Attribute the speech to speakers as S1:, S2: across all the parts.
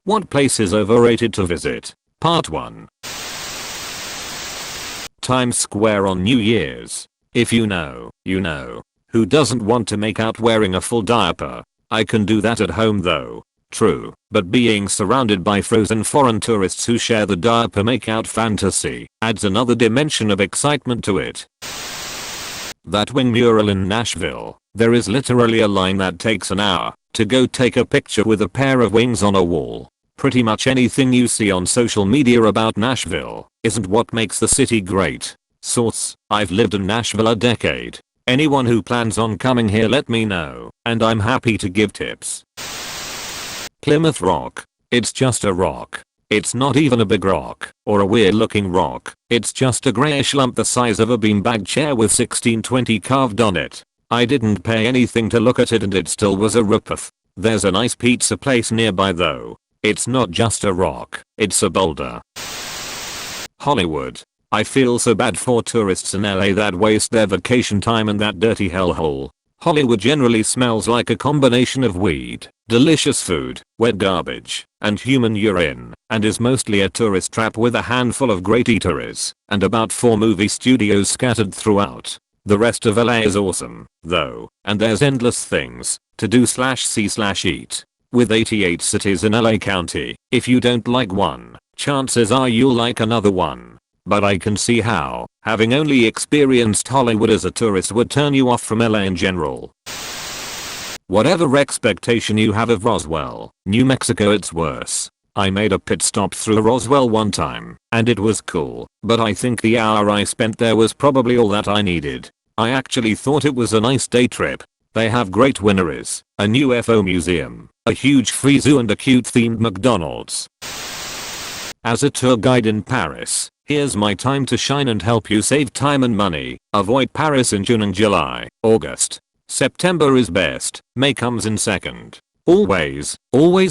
S1: What place is overrated to visit? Part 1. Times Square on New Year's. If you know, you know. Who doesn't want to make out wearing a full diaper? I can do that at home though. True, but being surrounded by frozen foreign tourists who share the diaper makeout fantasy adds another dimension of excitement to it. That wing mural in Nashville. There is literally a line that takes an hour to go take a picture with a pair of wings on a wall. Pretty much anything you see on social media about Nashville isn't what makes the city great. Source: I've lived in Nashville a decade. Anyone who plans on coming here let me know, and I'm happy to give tips. Plymouth Rock. It's just a rock. It's not even a big rock, or a weird looking rock. It's just a greyish lump the size of a beanbag chair with 1620 carved on it. I didn't pay anything to look at it and it still was a ripoff. There's a nice pizza place nearby though. It's not just a rock, it's a boulder. Hollywood. I feel so bad for tourists in LA that waste their vacation time in that dirty hellhole. Hollywood generally smells like a combination of weed, delicious food, wet garbage, and human urine, and is mostly a tourist trap with a handful of great eateries, and about 4 movie studios scattered throughout. The rest of LA is awesome, though, and there's endless things to do/see/eat. With 88 cities in LA County, if you don't like one, chances are you'll like another one. But I can see how having only experienced Hollywood as a tourist would turn you off from LA in general. Whatever expectation you have of Roswell, New Mexico, it's worse. I made a pit stop through Roswell one time, and it was cool, but I think the hour I spent there was probably all that I needed. I actually thought it was a nice day trip. They have great wineries, a new UFO museum, a huge free zoo and a cute themed McDonald's. As a tour guide in Paris, here's my time to shine and help you save time and money. Avoid Paris in June and July. August. September is best. May comes in second. Always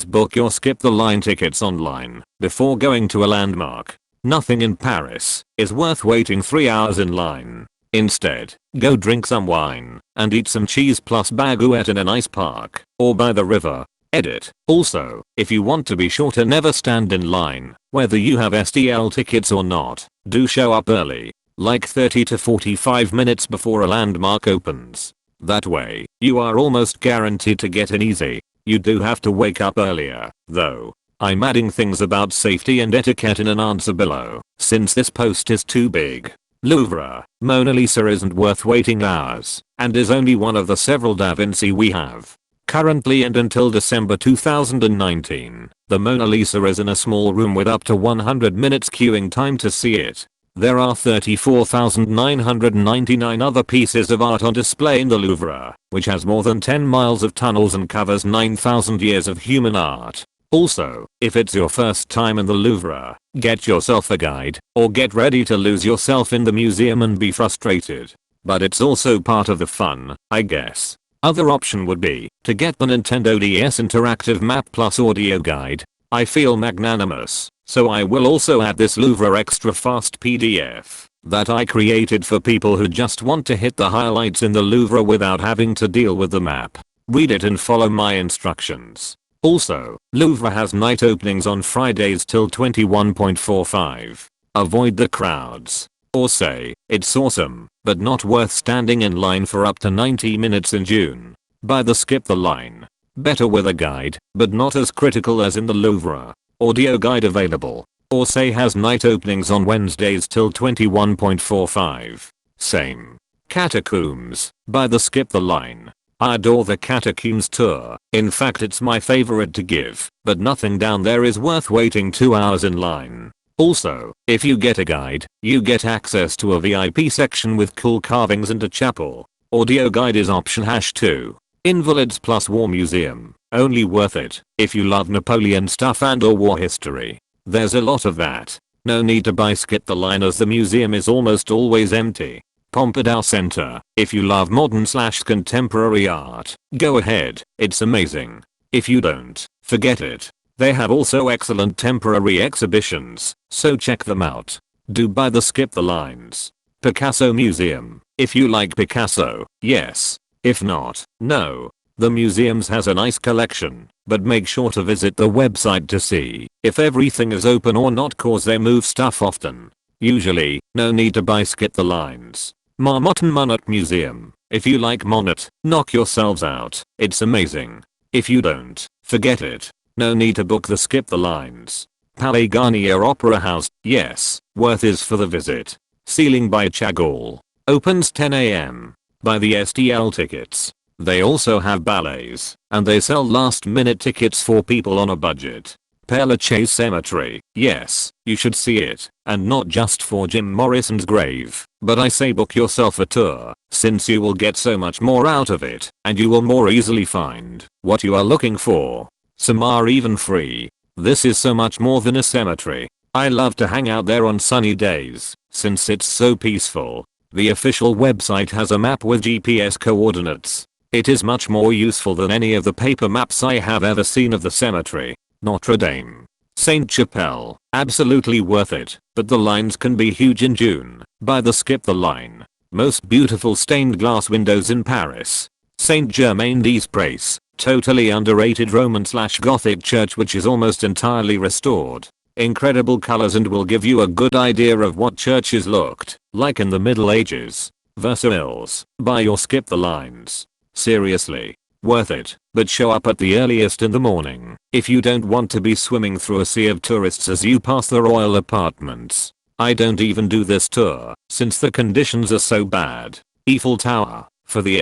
S1: book your skip the line tickets online before going to a landmark. Nothing in Paris is worth waiting 3 hours in line. Instead, go drink some wine and eat some cheese plus baguette in a nice park or by the river. Edit. Also, if you want to be sure to never stand in line, whether you have STL tickets or not, do show up early, like 30 to 45 minutes before a landmark opens. That way, you are almost guaranteed to get in easy. You do have to wake up earlier, though. I'm adding things about safety and etiquette in an answer below, since this post is too big. Louvre. Mona Lisa isn't worth waiting hours, and is only one of the several Da Vinci we have. Currently and until December 2019, the Mona Lisa is in a small room with up to 100 minutes queuing time to see it. There are 34,999 other pieces of art on display in the Louvre, which has more than 10 miles of tunnels and covers 9,000 years of human art. Also, if it's your first time in the Louvre, get yourself a guide, or get ready to lose yourself in the museum and be frustrated. But it's also part of the fun, I guess. Other option would be to get the Nintendo DS interactive map plus audio guide. I feel magnanimous, so I will also add this Louvre extra fast PDF that I created for people who just want to hit the highlights in the Louvre without having to deal with the map. Read it and follow my instructions. Also, Louvre has night openings on Fridays till 21.45. Avoid the crowds. Or say, it's awesome, but not worth standing in line for up to 90 minutes in June. Buy the skip the line. Better with a guide, but not as critical as in the Louvre. Audio guide available. Or say has night openings on Wednesdays till 21.45. Same. Catacombs. Buy the skip the line. I adore the Catacombs tour. In fact, it's my favorite to give, but nothing down there is worth waiting 2 hours in line. Also, if you get a guide, you get access to a VIP section with cool carvings and a chapel. Audio guide is option #2. Invalids plus War Museum. Only worth it if you love Napoleon stuff and or war history. There's a lot of that. No need to buy skip the line as the museum is almost always empty. Pompidou Center. If you love modern/contemporary art, go ahead. It's amazing. If you don't, forget it. They have also excellent temporary exhibitions, so check them out. Do buy the skip the lines. Picasso Museum. If you like Picasso, yes. If not, no. The museums has a nice collection, but make sure to visit the website to see if everything is open or not cause they move stuff often. Usually, no need to buy skip the lines. Marmot and Monot Museum. If you like Monot, knock yourselves out. It's amazing. If you don't, forget it. No need to book the skip the lines. Palais Garnier Opera House. Yes, worth is for the visit. Ceiling by Chagall. Opens 10 AM. Buy the STL tickets. They also have ballets, and they sell last minute tickets for people on a budget. Père Lachaise Cemetery. Yes, you should see it, and not just for Jim Morrison's grave, but I say book yourself a tour, since you will get so much more out of it, and you will more easily find what you are looking for. Some are even free. This is so much more than a cemetery. I love to hang out there on sunny days, since it's so peaceful. The official website has a map with GPS coordinates. It is much more useful than any of the paper maps I have ever seen of the cemetery. Notre Dame. Saint Chapelle. Absolutely worth it, but the lines can be huge in June. Buy the skip the line. Most beautiful stained glass windows in Paris. Saint Germain-des-Prés. Totally underrated Roman/Gothic church which is almost entirely restored. Incredible colors and will give you a good idea of what churches looked like in the Middle Ages. Versailles. Buy your skip the lines. Seriously. Worth it, but show up at the earliest in the morning if you don't want to be swimming through a sea of tourists as you pass the royal apartments. I don't even do this tour since the conditions are so bad. Eiffel Tower. For the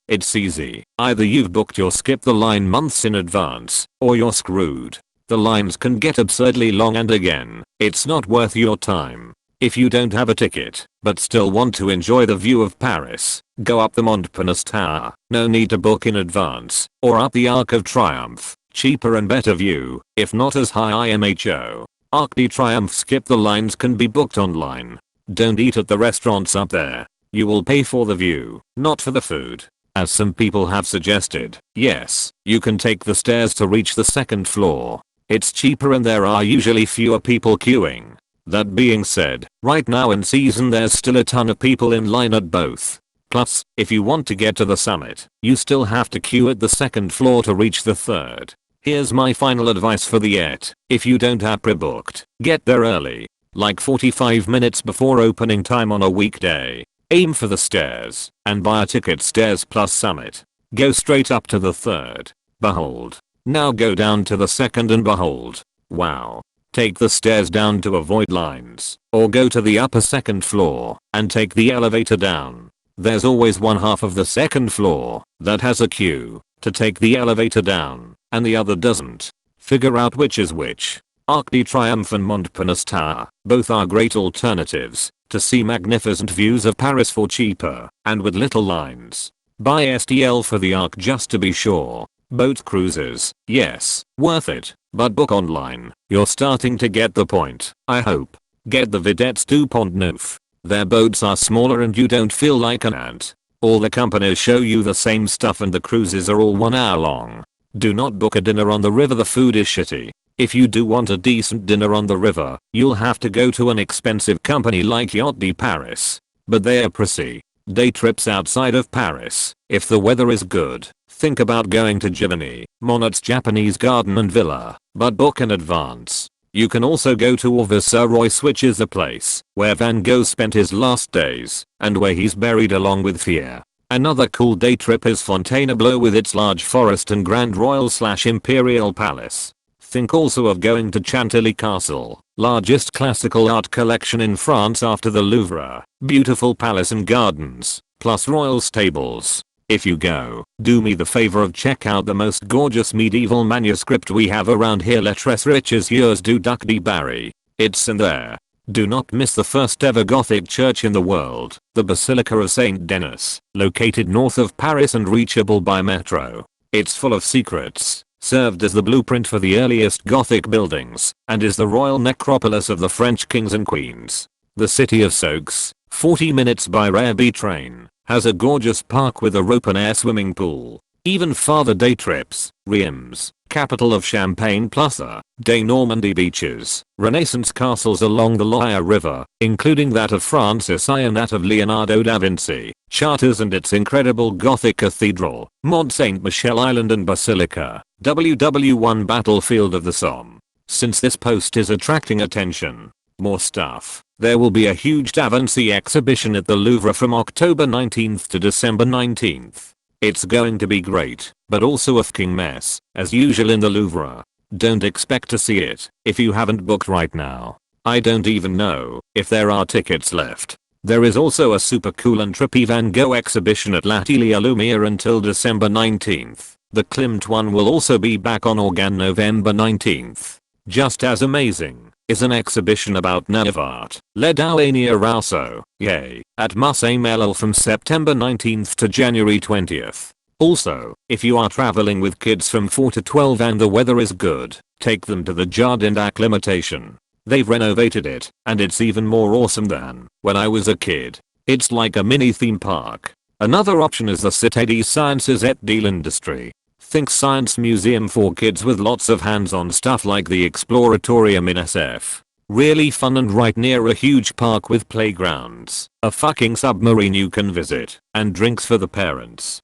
S1: it's easy. Either you've booked your skip the line months in advance, or you're screwed. The lines can get absurdly long and again, it's not worth your time. If you don't have a ticket, but still want to enjoy the view of Paris, go up the Montparnasse Tower. No need to book in advance, or up the Arc of Triomphe. Cheaper and better view, if not as high IMHO. Arc de Triomphe skip the lines can be booked online. Don't eat at the restaurants up there. You will pay for the view, not for the food. As some people have suggested, yes, you can take the stairs to reach the second floor. It's cheaper and there are usually fewer people queuing. That being said, right now in season there's still a ton of people in line at both. Plus, if you want to get to the summit, you still have to queue at the second floor to reach the third. Here's my final advice for the if you don't have pre-booked, get there early. Like 45 minutes before opening time on a weekday. Aim for the stairs, and buy a ticket stairs plus summit. Go straight up to the third. Behold. Now go down to the second and behold. Wow. Take the stairs down to avoid lines, or go to the upper second floor, and take the elevator down. There's always one half of the second floor that has a queue to take the elevator down, and the other doesn't. Figure out which is which. Arc de Triomphe and Montparnasse Tower, both are great alternatives to see magnificent views of Paris for cheaper and with little lines. Buy STL for the Arc just to be sure. Boat cruises, yes, worth it, but book online. You're starting to get the point, I hope. Get the Vedettes du Pont Neuf. Their boats are smaller and you don't feel like an ant. All the companies show you the same stuff and the cruises are all 1 hour long. Do not book a dinner on the river, the food is shitty. If you do want a decent dinner on the river, you'll have to go to an expensive company like Yacht de Paris. But they are pricey. Day trips outside of Paris, if the weather is good, think about going to Givigny, Monot's Japanese garden and villa, but book in advance. You can also go to Auvergne, which is the place where Van Gogh spent his last days, and where he's buried along with Thiers. Another cool day trip is Fontainebleau with its large forest and Grand Royal/Imperial Palace. Think also of going to Chantilly Castle, largest classical art collection in France after the Louvre, beautiful palace and gardens, plus royal stables. If you go, do me the favor of check out the most gorgeous medieval manuscript we have around here, Les Tres Riches du Duc de Berry. It's in there. Do not miss the first ever Gothic church in the world, the Basilica of Saint Denis, located north of Paris and reachable by metro. It's full of secrets. Served as the blueprint for the earliest Gothic buildings, and is the royal necropolis of the French kings and queens. The city of Sceaux, 40 minutes by railway train, has a gorgeous park with a open-air swimming pool. Even farther day trips, Reims, capital of Champagne Plaza, de Normandy beaches, Renaissance castles along the Loire River, including that of Francis I and that of Leonardo da Vinci, Chartres and its incredible Gothic cathedral, Mont Saint Michel Island and Basilica, WW1 Battlefield of the Somme. Since this post is attracting attention, more stuff. There will be a huge Da Vinci exhibition at the Louvre from October 19th to December 19th. It's going to be great, but also a fucking mess, as usual in the Louvre. Don't expect to see it if you haven't booked right now. I don't even know if there are tickets left. There is also a super cool and trippy Van Gogh exhibition at L'Atelier Lumiere until December 19th. The Klimt one will also be back on Organ November 19th. Just as amazing is an exhibition about Naivart, Le Douanier Rousseau, yay, at Musée Melville from September 19th to January 20th. Also, if you are traveling with kids from 4 to 12 and the weather is good, take them to the Jardin d'Acclimatation. They've renovated it, and it's even more awesome than when I was a kid. It's like a mini theme park. Another option is the Cité des Sciences et de l'Industrie. Think science museum for kids with lots of hands-on stuff like the Exploratorium in SF. Really fun and right near a huge park with playgrounds, a fucking submarine you can visit, and drinks for the parents.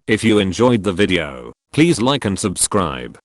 S1: If you enjoyed the video, please like and subscribe.